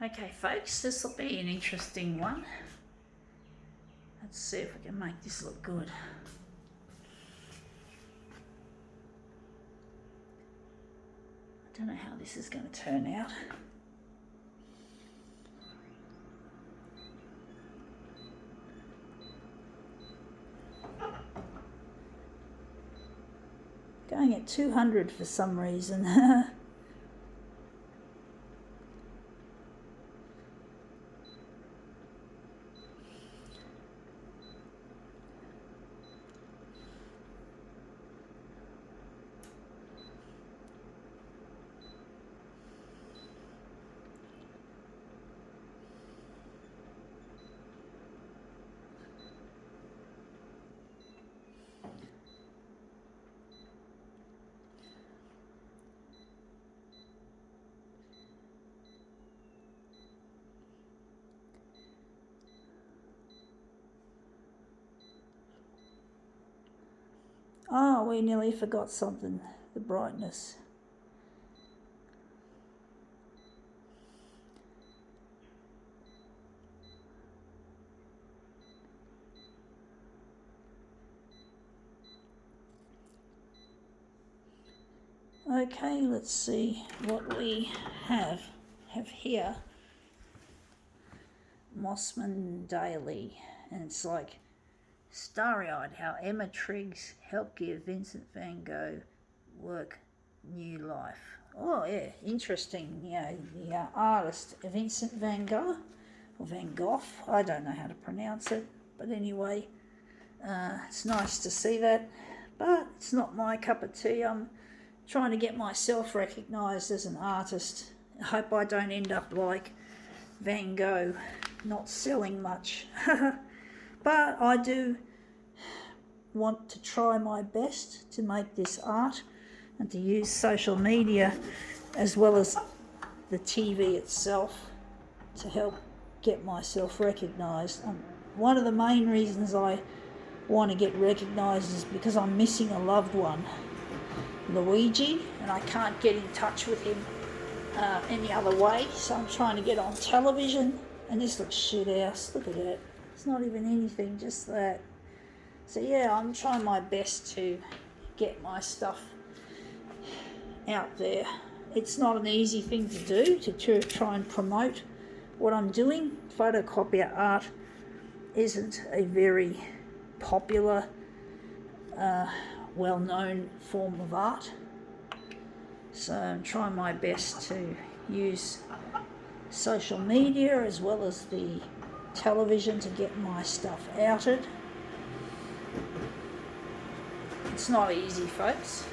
Okay folks, this will be an interesting one. Let's see if we can make this look good. I don't know how this is going to turn out. Going at 200 for some reason. Oh, we nearly forgot something, the brightness. Okay, let's see what we have here. Mossman Daily, and it's like starry-eyed how Emma Triggs helped give Vincent van Gogh work new life. Oh yeah, interesting. The artist Vincent van Gogh, or Van Gogh, I don't know how to pronounce it, but anyway, it's nice to see that, but it's not my cup of tea. I'm trying to get myself recognised as an artist. I hope I don't end up like Van Gogh, not selling much. But I do want to try my best to make this art and to use social media as well as the TV itself to help get myself recognised. One of the main reasons I want to get recognised is because I'm missing a loved one, Luigi, and I can't get in touch with him any other way, so I'm trying to get on television. And this looks shit house, look at that. It's not even anything, just that. So yeah, I'm trying my best to get my stuff out there. It's not an easy thing to do, to try and promote what I'm doing. Photocopier art isn't a very popular, well-known form of art. So I'm trying my best to use social media as well as the television to get my stuff outed. It's not easy, folks.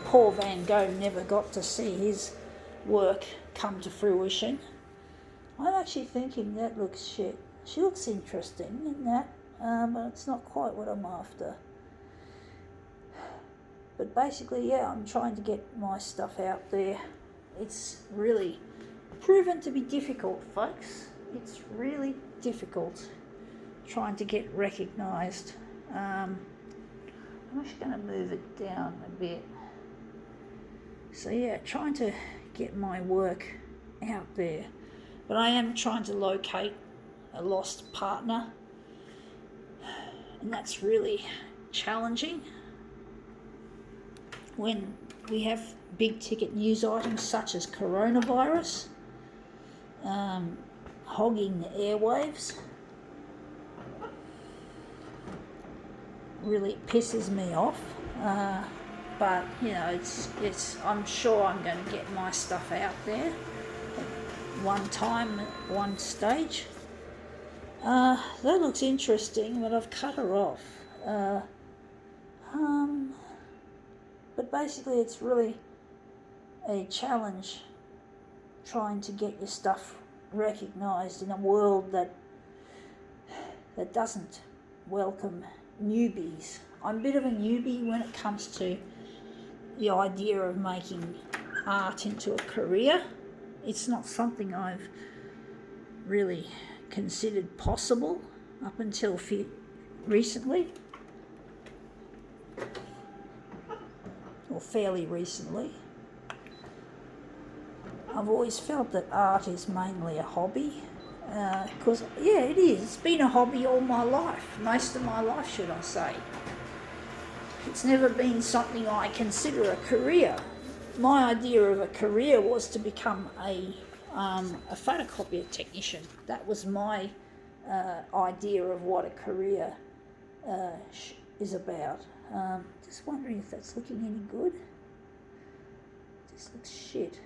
Poor Van Gogh never got to see his work come to fruition. I'm actually thinking that looks shit. She looks interesting in that, but it's not quite what I'm after. But basically, yeah, I'm trying to get my stuff out there. It's really proven to be difficult, folks. It's really difficult trying to get recognised. I'm just going to move it down a bit. So yeah, trying to get my work out there. But I am trying to locate a lost partner, and that's really challenging when we have big ticket news items such as coronavirus hogging the airwaves. Really pisses me off, but you know, it's I'm sure I'm going to get my stuff out there at one time, at one stage. That looks interesting, but I've cut her off. But basically it's really a challenge trying to get your stuff recognised in a world that doesn't welcome newbies. I'm a bit of a newbie when it comes to the idea of making art into a career. It's not something I've really considered possible up until recently, or fairly recently. I've always felt that art is mainly a hobby, because, yeah, it is. It's been a hobby all my life, most of my life, should I say. It's never been something I consider a career. My idea of a career was to become a photocopier technician. That was my idea of what a career is about. Just wondering if that's looking any good. This looks shit.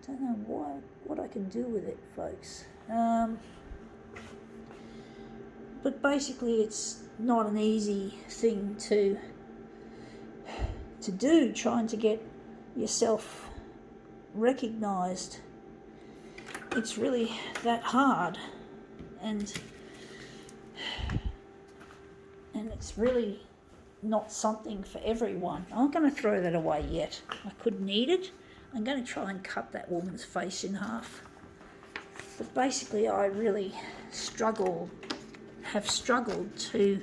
Don't know what I can do with it, folks. But basically, it's not an easy thing to do, trying to get yourself recognised. It's really that hard, and it's really not something for everyone. I'm not going to throw that away yet. I could need it. I'm going to try and cut that woman's face in half. But basically, I really have struggled to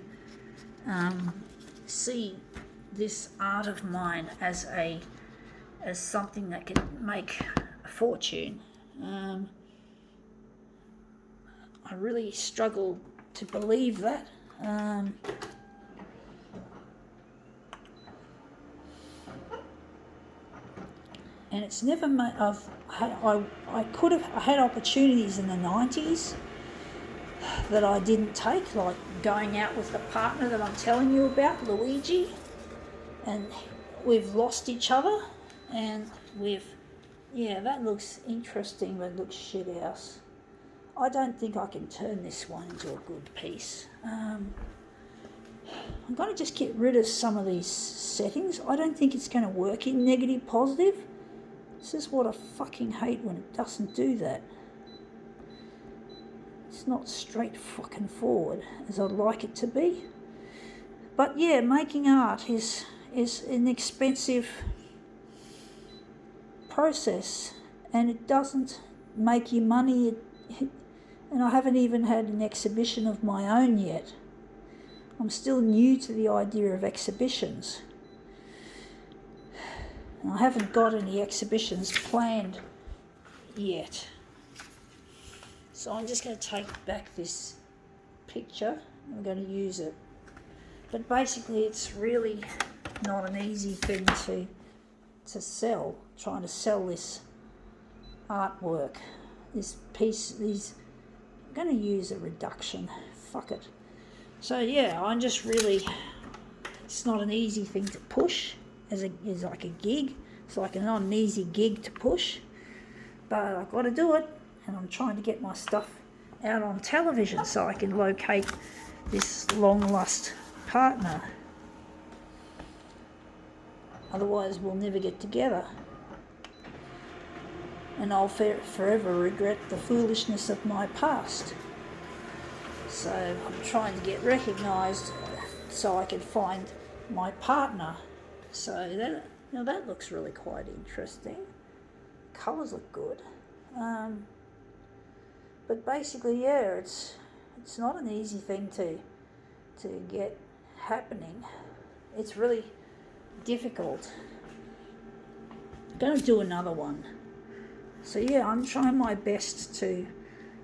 see this art of mine as something that can make a fortune. I really struggle to believe that. And it's never made. I could have had opportunities in the 90s that I didn't take, like going out with the partner that I'm telling you about, Luigi, and we've lost each other, and that looks interesting, but it looks shit house. I don't think I can turn this one into a good piece. I'm going to just get rid of some of these settings. I don't think it's going to work in negative positive. This is what I fucking hate, when it doesn't do that. It's not straight fucking forward as I'd like it to be. But yeah, making art is an expensive process, and it doesn't make you money. And I haven't even had an exhibition of my own yet. I'm still new to the idea of exhibitions. And I haven't got any exhibitions planned yet. So I'm just going to take back this picture. I'm going to use it. But basically, it's really not an easy thing to sell, trying to sell this artwork, this piece, I'm going to use a reduction, fuck it. So yeah, I'm just really, it's not an easy thing to push as like a gig. It's like not an easy gig to push, but I've got to do it, and I'm trying to get my stuff out on television so I can locate this long-lost partner. Otherwise, we'll never get together, and I'll forever regret the foolishness of my past. So I'm trying to get recognised so I can find my partner. So that looks really quite interesting. Colours look good. But basically, yeah, it's not an easy thing to get happening. It's really difficult. I'm going to do another one. So yeah, I'm trying my best to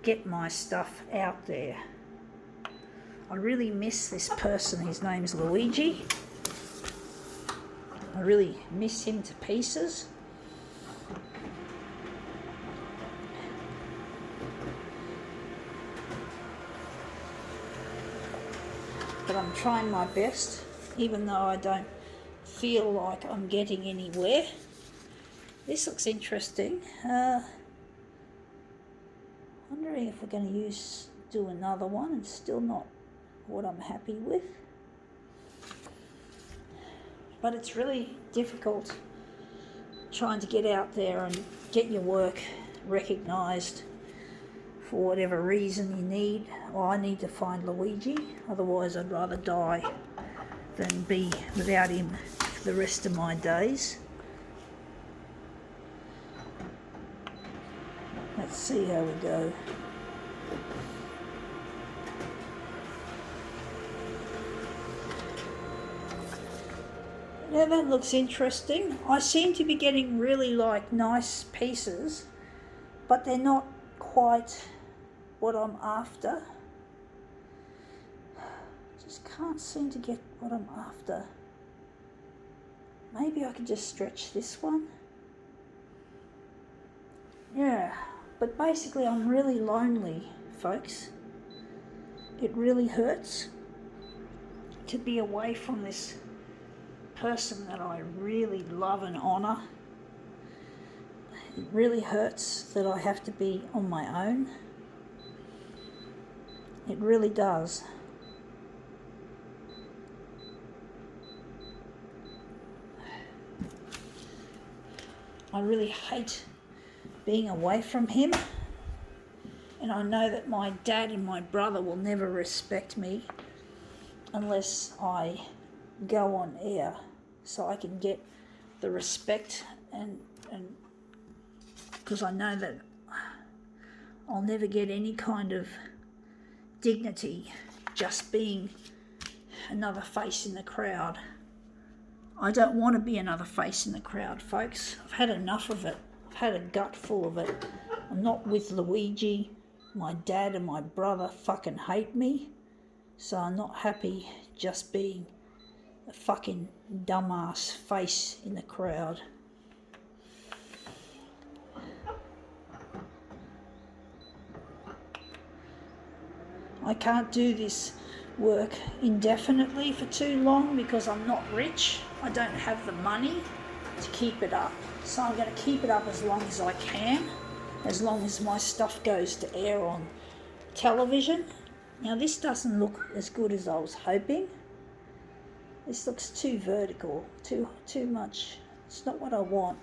get my stuff out there. I really miss this person. His name's Luigi. I really miss him to pieces. But I'm trying my best, even though I don't feel like I'm getting anywhere. This looks interesting. Wondering if we're going to do another one. It's still not what I'm happy with. But it's really difficult trying to get out there and get your work recognised for whatever reason you need. Well, I need to find Luigi, otherwise I'd rather die than be without him for the rest of my days. Let's see how we go. Now that looks interesting. I seem to be getting really nice pieces but they're not quite what I'm after. Just can't seem to get what I'm after. Maybe I could just stretch this one. Yeah, but basically I'm really lonely, folks. It really hurts to be away from this person that I really love and honour. It really hurts that I have to be on my own. It really does. I really hate being away from him, and I know that my dad and my brother will never respect me unless I go on air, so I can get the respect and because I know that I'll never get any kind of dignity just being another face in the crowd. I don't want to be another face in the crowd, folks. I've had enough of it. I've had a gut full of it. I'm not with Luigi. My dad and my brother fucking hate me. So I'm not happy just being a fucking dumbass face in the crowd. I can't do this work indefinitely for too long because I'm not rich. I don't have the money to keep it up. So I'm going to keep it up as long as I can, as long as my stuff goes to air on television. Now this doesn't look as good as I was hoping. This looks too vertical, too much. It's not what I want.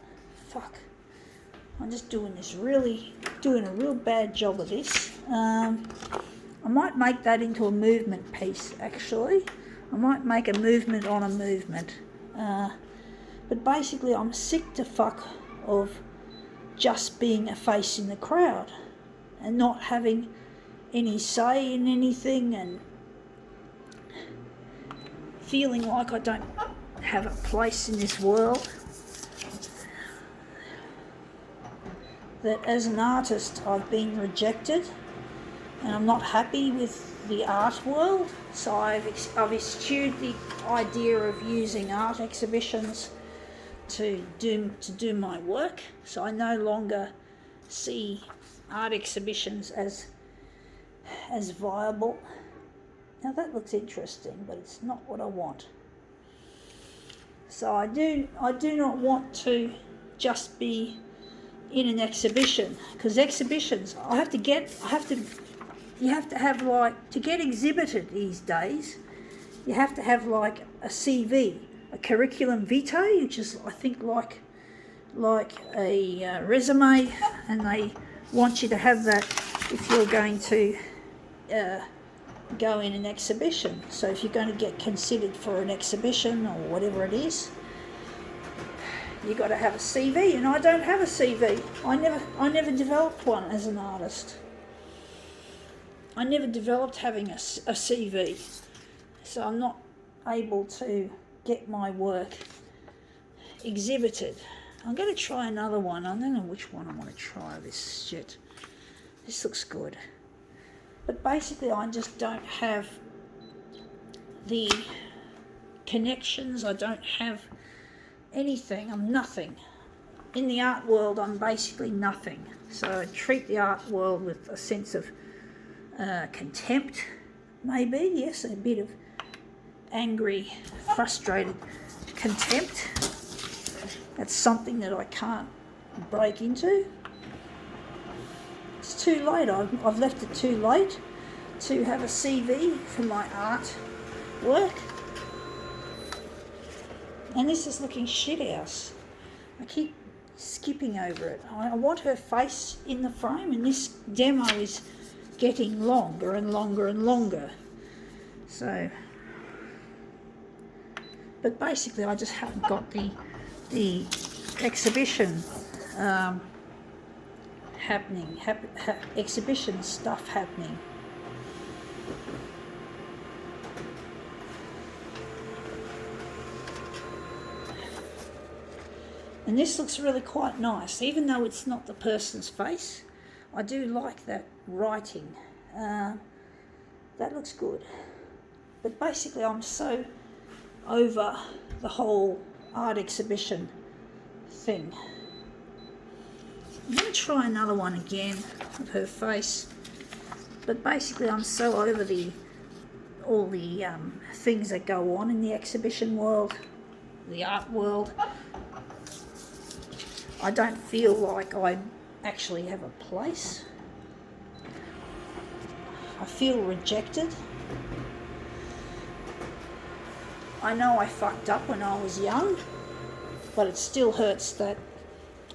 Fuck. I'm just doing a real bad job of this. I might make that into a movement piece, actually. I might make a movement on a movement. But basically, I'm sick to fuck of just being a face in the crowd and not having any say in anything and feeling like I don't have a place in this world. That as an artist, I've been rejected and I'm not happy with the art world, so I've eschewed the idea of using art exhibitions to do my work. So I no longer see art exhibitions as viable. Now that looks interesting, but it's not what I want. So I do not want to just be in an exhibition, because exhibitions you have to have, like, to get exhibited these days, you have to have like a CV, a curriculum vitae, which is I think like a resume, and they want you to have that if you're going to go in an exhibition. So if you're going to get considered for an exhibition or whatever it is, you got to have a CV, and I don't have a CV. I never developed one as an artist. I never developed having a CV, so I'm not able to get my work exhibited. I'm going to try another one. I don't know which one I want to try. This shit. This looks good. But basically I just don't have the connections. I don't have anything. I'm nothing. In the art world, I'm basically nothing. So I treat the art world with a sense of contempt, maybe, yes, a bit of angry, frustrated contempt. That's something that I can't break into. It's too late. I've left it too late to have a CV for my art work. And this is looking shit house. I keep skipping over it. I want her face in the frame, and this demo is getting longer and longer and longer. So, but basically I just haven't got the exhibition exhibition stuff happening. And this looks really quite nice, even though it's not the person's face. I do like that writing. That looks good. But basically I'm so over the whole art exhibition thing. I'm going to try another one again of her face. But basically I'm so over all the things that go on in the exhibition world, the art world. I don't feel like I actually have a place. I feel rejected. I know I fucked up when I was young, but it still hurts that.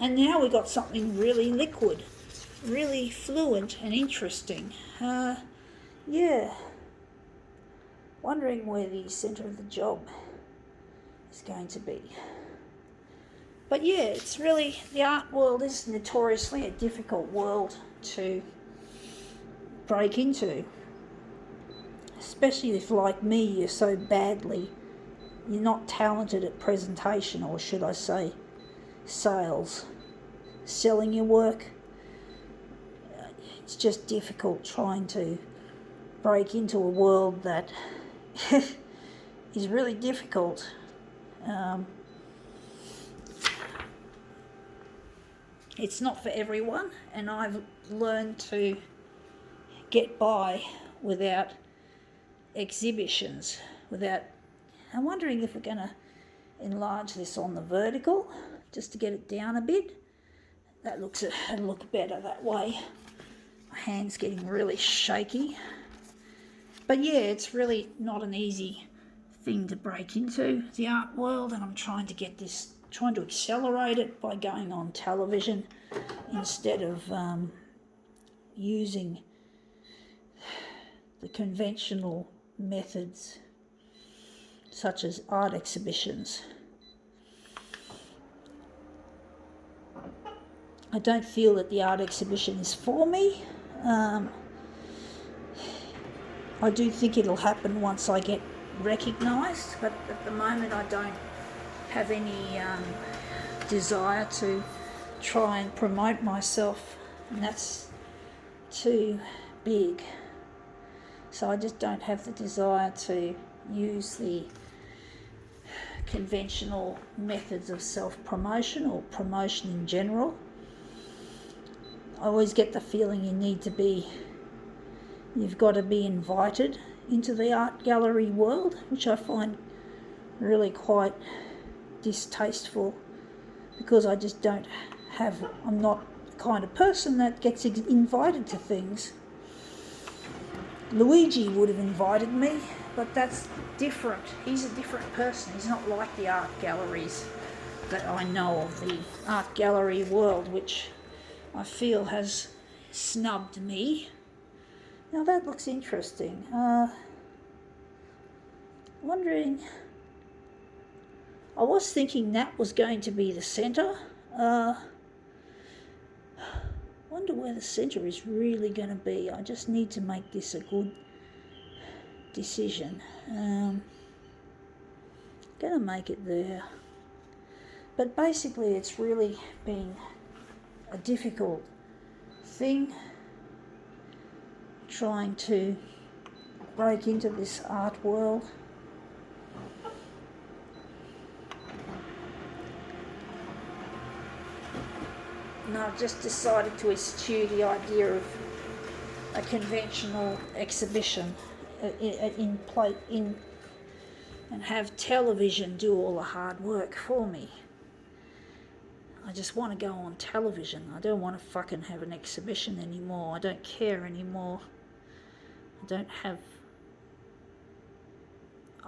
And now we got something really liquid, really fluid and interesting. Yeah. Wondering where the centre of the job is going to be. But yeah, it's really, the art world is notoriously a difficult world to break into. Especially if, like me, you're not talented at presentation, or should I say sales, selling your work. It's just difficult trying to break into a world that is really difficult. It's not for everyone, and I've learned to get by without exhibitions, I'm wondering if we're going to enlarge this on the vertical, just to get it down a bit. That'll look better that way. My hand's getting really shaky. But yeah, it's really not an easy thing to break into, the art world, and I'm trying to accelerate it by going on television instead of using the conventional methods such as art exhibitions. I don't feel that the art exhibition is for me. I do think it'll happen once I get recognised, but at the moment I don't have any desire to try and promote myself, and that's too big. So I just don't have the desire to use the conventional methods of self-promotion or promotion in general. I always get the feeling you've got to be invited into the art gallery world, which I find really quite distasteful, because I just I'm not the kind of person that gets invited to things. Luigi would have invited me, but that's different. He's a different person. He's not like the art galleries that I know of, the art gallery world, which I feel has snubbed me. Now that looks interesting. Wondering, I was thinking that was going to be the centre. Wonder where the centre is really going to be. I just need to make this a good decision. Gonna make it there. But basically it's really been a difficult thing trying to break into this art world. And I've just decided to eschew the idea of a conventional exhibition and have television do all the hard work for me. I just want to go on television. I don't want to fucking have an exhibition anymore. I don't care anymore. I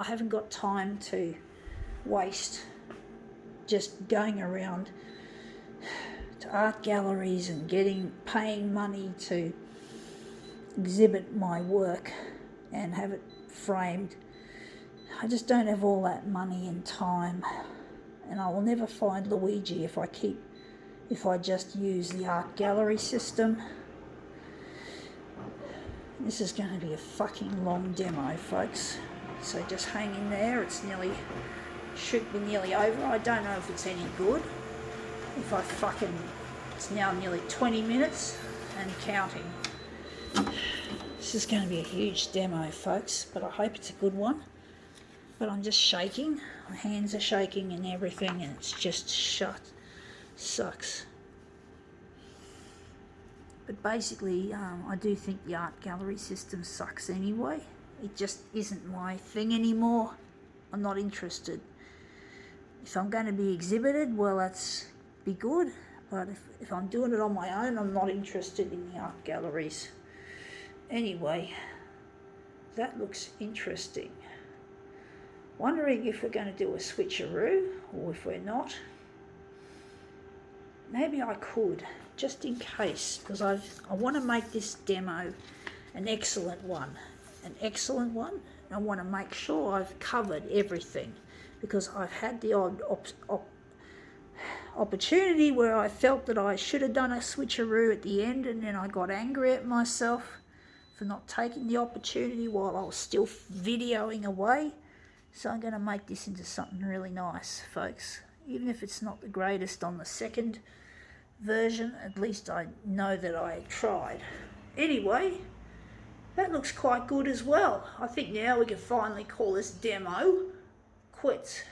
haven't got time to waste just going around to art galleries and paying money to exhibit my work and have it framed. I just don't have all that money and time, and I will never find Luigi if I just use the art gallery system. This is going to be a fucking long demo, folks, so just hang in there. Should be nearly over. I don't know if it's any good. It's now nearly 20 minutes. and counting. This is going to be a huge demo, folks, but I hope it's a good one. But I'm just shaking. My hands are shaking and everything, and it's just sucks. But basically, I do think the art gallery system sucks anyway. It just isn't my thing anymore. I'm not interested. If I'm going to be exhibited, well, that's be good. But if I'm doing it on my own, I'm not interested in the art galleries. Anyway, that looks interesting. Wondering if we're going to do a switcheroo or if we're not. Maybe I could, just in case, because I want to make this demo an excellent one. I want to make sure I've covered everything, because I've had the odd opportunity where I felt that I should have done a switcheroo at the end, and then I got angry at myself for not taking the opportunity while I was still videoing away. So I'm going to make this into something really nice, folks. Even if it's not the greatest on the second version, at least I know that I tried. Anyway, that looks quite good as well. I think now we can finally call this demo quits.